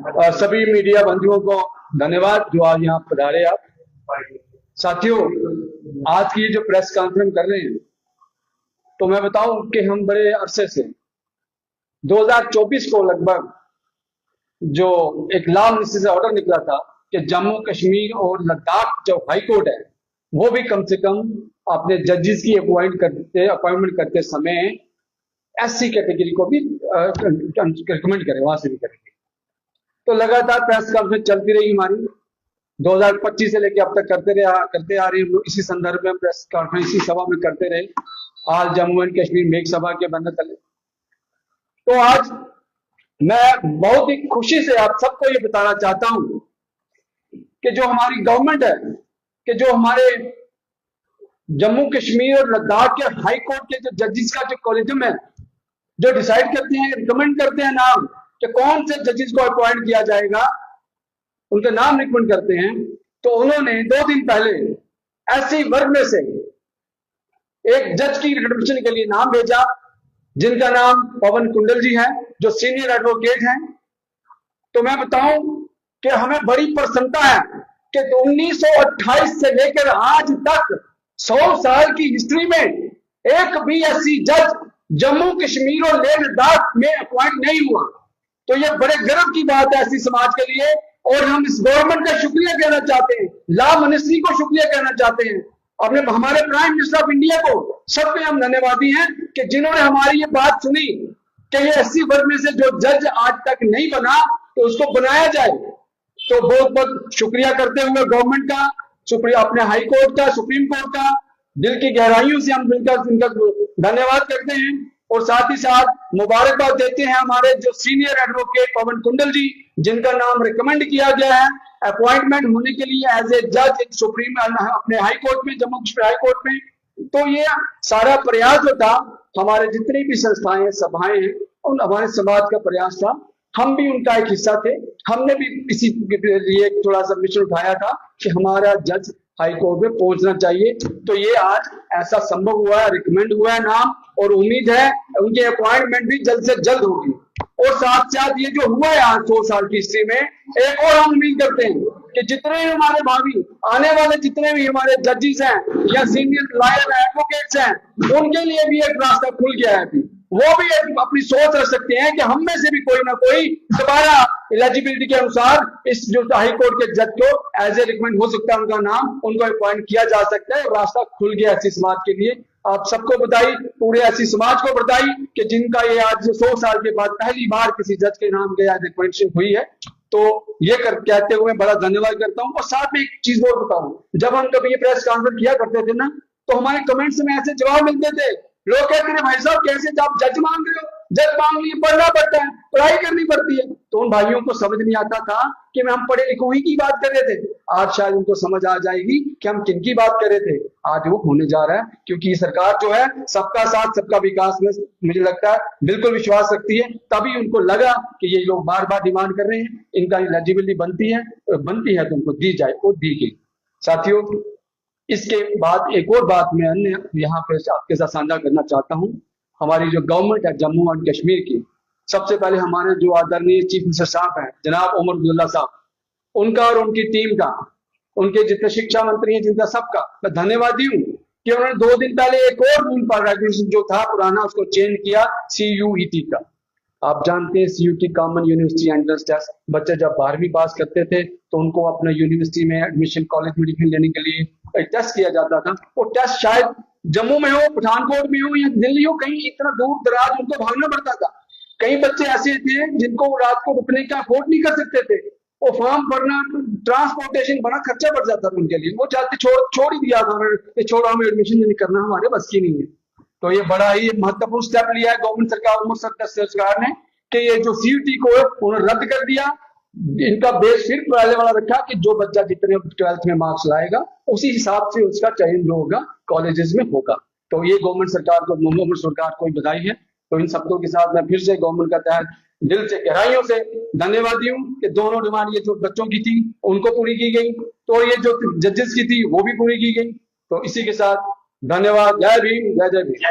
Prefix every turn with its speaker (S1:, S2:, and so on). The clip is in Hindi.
S1: सभी मीडिया बंधुओं को धन्यवाद जो आज यहाँ पधारे आप। साथियों, आज की जो प्रेस कॉन्फ्रेंस कर रहे हैं, तो मैं बताऊं कि हम बड़े अरसे से 2024 को लगभग जो एक लॉ मिनिस्ट्री से ऑर्डर निकला था कि जम्मू कश्मीर और लद्दाख जो हाई कोर्ट है वो भी कम से कम अपने जजेस की अपॉइंटमेंट करते समय एससी कैटेगरी को भी रिकमेंड करे, वहां से भी करेंगे। तो लगातार प्रेस कॉन्फ्रेंस चलती रही हमारी 2025 से लेकर अब तक करते आ रहे हैं। इसी संदर्भ में प्रेस कॉन्फ्रेंस इसी सभा में करते रहे। आज जम्मू एंड कश्मीर मेघ सभा के बनने तले। तो आज मैं बहुत ही खुशी से आप सबको ये बताना चाहता हूं कि जो हमारी गवर्नमेंट है, कि जो हमारे जम्मू कश्मीर और लद्दाख के हाई कोर्ट के जो जजेस का जो कॉलेजियम है, जो डिसाइड करते हैं, रिकमेंड करते हैं नाम कि कौन से जजेस को अपॉइंट किया जाएगा, उनके नाम रिकमेंड करते हैं। तो उन्होंने 2 दिन पहले एससी वर्ग में से एक जज की रिकमेंडेशन के लिए नाम भेजा, जिनका नाम पवन कुंडल जी है, जो सीनियर एडवोकेट हैं। तो मैं बताऊं कि हमें बड़ी प्रसन्नता है कि 1928 से लेकर आज तक 100 साल की हिस्ट्री में एक भी एससी जज जम्मू कश्मीर और लेह लद्दाख में अपॉइंट नहीं हुआ। तो ये बड़े गर्व की बात है एससी समाज के लिए, और हम इस गवर्नमेंट का शुक्रिया कहना चाहते हैं, लॉ मिनिस्ट्री को शुक्रिया कहना चाहते हैं, अपने हमारे प्राइम मिनिस्टर ऑफ इंडिया को, सब पे हम धन्यवादी हैं कि जिन्होंने हमारी ये बात सुनी कि ये एससी वर्ग में से जो जज आज तक नहीं बना तो उसको बनाया जाए। तो बहुत बहुत शुक्रिया करते हुए गवर्नमेंट का, शुक्रिया अपने हाई कोर्ट का, सुप्रीम कोर्ट का, दिल की गहराइयों से हम इनका धन्यवाद करते हैं। और साथ ही साथ मुबारकबाद देते हैं हमारे जो सीनियर एडवोकेट पवन कुंडल जी, जिनका नाम रिकमेंड किया गया है अपॉइंटमेंट होने के लिए एज ए जज सुप्रीम अपने हाई कोर्ट में, जम्मू कश्मीर हाई कोर्ट में। तो ये सारा प्रयास जो था, हमारे जितनी भी संस्थाएं सभाएं हैं, उन हमारे समाज का प्रयास था, हम भी उनका एक हिस्सा थे। हमने भी इसी के लिए थोड़ा सा मिशन उठाया था कि हमारा जज हाई कोर्ट में पहुंचना चाहिए। तो ये आज ऐसा संभव हुआ है, रिकमेंड हुआ है नाम, और उम्मीद है उनके अपॉइंटमेंट भी जल्द से जल्द होगी। और साथ साथ ये जो हुआ है आज 100 साल की हिस्ट्री में, एक और हम उम्मीद करते हैं कि जितने भी हमारे भावी आने वाले जितने भी हमारे जजेस हैं या सीनियर लॉयर एडवोकेट्स हैं, उनके लिए भी एक रास्ता खुल गया है। अभी वो भी अपनी सोच रख सकते हैं कि हम में से भी कोई ना कोई दोबारा एलिजिबिलिटी के अनुसार इस जो हाई कोर्ट के जज को एज ए रिकमेंड हो सकता है, उनका नाम उनको अपॉइंट किया जा सकता है। रास्ता खुल गया ऐसी समाज के लिए। आप सबको बधाई, पूरे ऐसी समाज को बधाई कि जिनका ये आज 100 साल के बाद पहली बार किसी जज के नाम के आज रिकमेंडेशन हुई है। तो ये कहते हुए बड़ा धन्यवाद करता हूं। और साथ में एक चीज और बताऊं, जब हम कभी ये प्रेस कॉन्फ्रेंस किया करते थे ना, तो हमारे कमेंट्स में ऐसे जवाब मिलते थे, लोग कहते थे भाई साहब कैसे आप जज मांग रहे हो, जज मांग लिए, पढ़ना पड़ता है, पढ़ाई करनी पड़ती है। तो उन भाइयों को समझ नहीं आता था कि हम पढ़े लिखों ही की बात कर रहे थे। आज शायद उनको समझ आ जाएगी कि हम किन की बात कर रहे थे। आज वो होने जा रहा है, क्योंकि ये सरकार जो है सबका साथ सबका विकास में मुझे लगता है बिल्कुल विश्वास रखती है। तभी उनको लगा कि ये लोग बार बार डिमांड कर रहे हैं, इनका एलिजिबिलिटी बनती है तो उनको दी जाए, वो दी गई। साथियों, इसके बाद एक और बात मैं अन्य यहाँ पे आपके साथ साझा करना चाहता हूँ। हमारी जो गवर्नमेंट है जम्मू एंड कश्मीर की, सबसे पहले हमारे जो आदरणीय चीफ मिनिस्टर साहब हैं जनाब उमर अब्दुल्ला साहब, उनका और उनकी टीम का, उनके जितने शिक्षा मंत्री हैं जिनका, सबका मैं धन्यवादी हूँ कि उन्होंने 2 दिन पहले एक और रूल पर रेगुलेशन जो था पुराना उसको चेंज किया, CUET का। आप जानते हैं CUET common university entrance test, बच्चे जब 12वीं पास करते थे तो उनको अपना यूनिवर्सिटी में एडमिशन, कॉलेज में एडमिशन लेने के लिए एक टेस्ट किया जाता था। वो टेस्ट शायद जम्मू में हो, पठानकोट में हो या दिल्ली हो, कहीं इतना दूर दराज उनको भागना पड़ता था। कई बच्चे ऐसे थे जिनको रात को रुकने का अफोर्ड नहीं कर सकते थे, वो फॉर्म भरना, ट्रांसपोर्टेशन बड़ा खर्चा पड़ जाता था उनके लिए। वो चाहते छोड़ ही दिया था, छोड़ो हमें एडमिशन नहीं करना, हमारे बस की नहीं है। तो ये बड़ा ही महत्वपूर्ण स्टेप लिया है गवर्नमेंट सरकार ने कि ये जो CUET को उन्होंने रद्द कर दिया। इनका बेस फिर पहले वाला रखा कि जो बच्चा जितने 12th में मार्क्स लाएगा उसी हिसाब से उसका चयन जो होगा कॉलेजेस में होगा। तो ये गवर्नमेंट सरकार को बधाई है। तो इन शब्दों के साथ मैं फिर से गवर्नमेंट का तहे दिल से गहराइयों से धन्यवादी हूँ कि दोनों डिमांड ये जो बच्चों की थी उनको पूरी की गई, तो ये जो जजेस की थी वो भी पूरी की गई। तो इसी के साथ धन्यवाद। जय भीम, जय जय भीम।